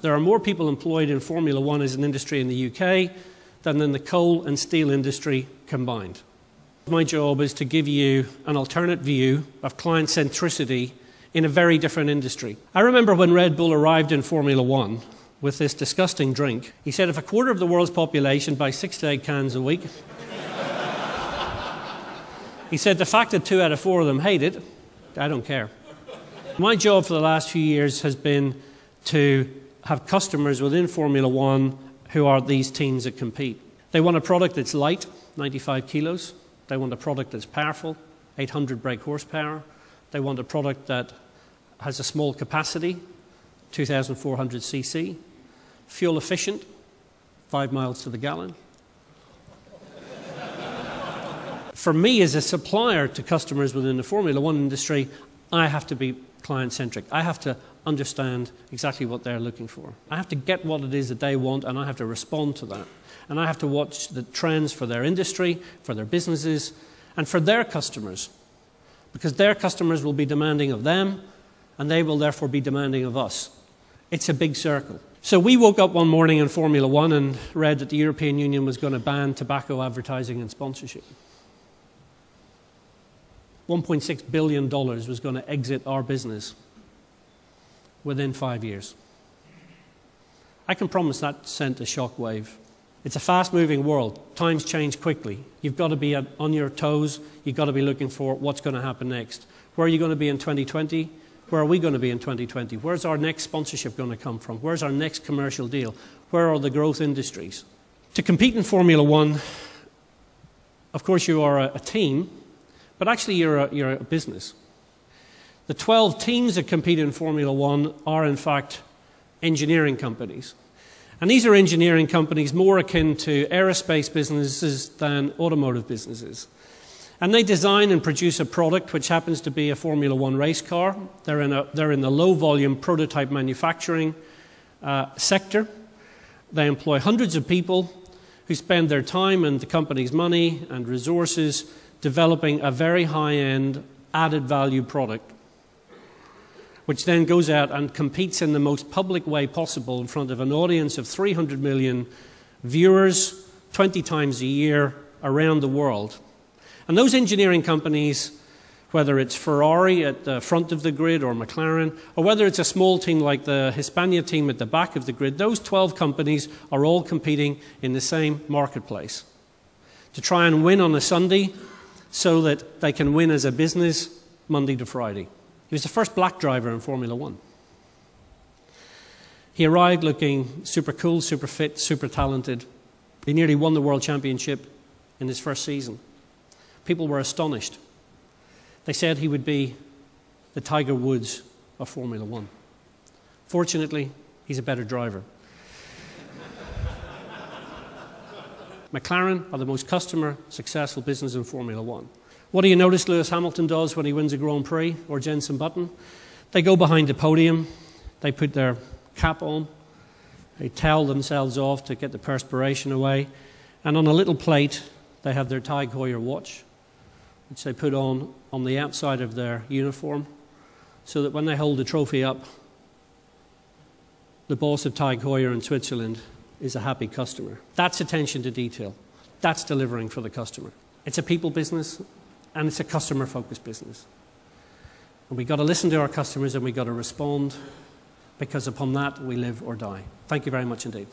There are more people employed in Formula One as an industry in the UK than in the coal and steel industry combined. My job is to give you an alternate view of client centricity in a very different industry. I remember when Red Bull arrived in Formula One with this disgusting drink. He said if a quarter of the world's population buys 6 to 8 cans a week, he said the fact that 2 out of 4 of them hate it, I don't care. My job for the last few years has been to have customers within Formula One who are these teams that compete. They want a product that's light, 95 kilos. They want a product that's powerful, 800 brake horsepower. They want a product that has a small capacity, 2,400 cc, fuel efficient, 5 miles to the gallon. For me as a supplier to customers within the Formula One industry, I have to be client-centric. I have to understand exactly what they're looking for. I have to get what it is that they want, and I have to respond to that. And I have to watch the trends for their industry, for their businesses, and for their customers. Because their customers will be demanding of them, and they will therefore be demanding of us. It's a big circle. So we woke up one morning in Formula One and read that the European Union was going to ban tobacco advertising and sponsorship. $1.6 billion was going to exit our business within 5 years. I can promise that sent a shockwave. It's a fast-moving world. Times change quickly. You've got to be on your toes. You've got to be looking for what's going to happen next. Where are you going to be in 2020? Where are we going to be in 2020? Where's our next sponsorship going to come from? Where's our next commercial deal? Where are the growth industries? To compete in Formula One, of course you are a team, but actually you're a business. The 12 teams that compete in Formula One are in fact engineering companies. And these are engineering companies more akin to aerospace businesses than automotive businesses. And they design and produce a product which happens to be a Formula One race car. They're in the low-volume prototype manufacturing sector. They employ hundreds of people who spend their time and the company's money and resources developing a very high-end added value product, which then goes out and competes in the most public way possible in front of an audience of 300 million viewers 20 times a year around the world. And those engineering companies, whether it's Ferrari at the front of the grid or McLaren, or whether it's a small team like the Hispania team at the back of the grid, those 12 companies are all competing in the same marketplace to try and win on a Sunday so that they can win as a business Monday to Friday. He was the first black driver in Formula One. He arrived looking super cool, super fit, super talented. He nearly won the World Championship in his first season. People were astonished. They said he would be the Tiger Woods of Formula One. Fortunately, he's a better driver. McLaren are the most customer-successful business in Formula One. What do you notice Lewis Hamilton does when he wins a Grand Prix, or Jenson Button? They go behind the podium, they put their cap on, they towel themselves off to get the perspiration away, and on a little plate they have their Tag Heuer watch, which they put on the outside of their uniform, so that when they hold the trophy up, the boss of Tag Heuer in Switzerland is a happy customer. That's attention to detail. That's delivering for the customer. It's a people business, and it's a customer-focused business. And we've got to listen to our customers, and we've got to respond, because upon that we live or die. Thank you very much indeed.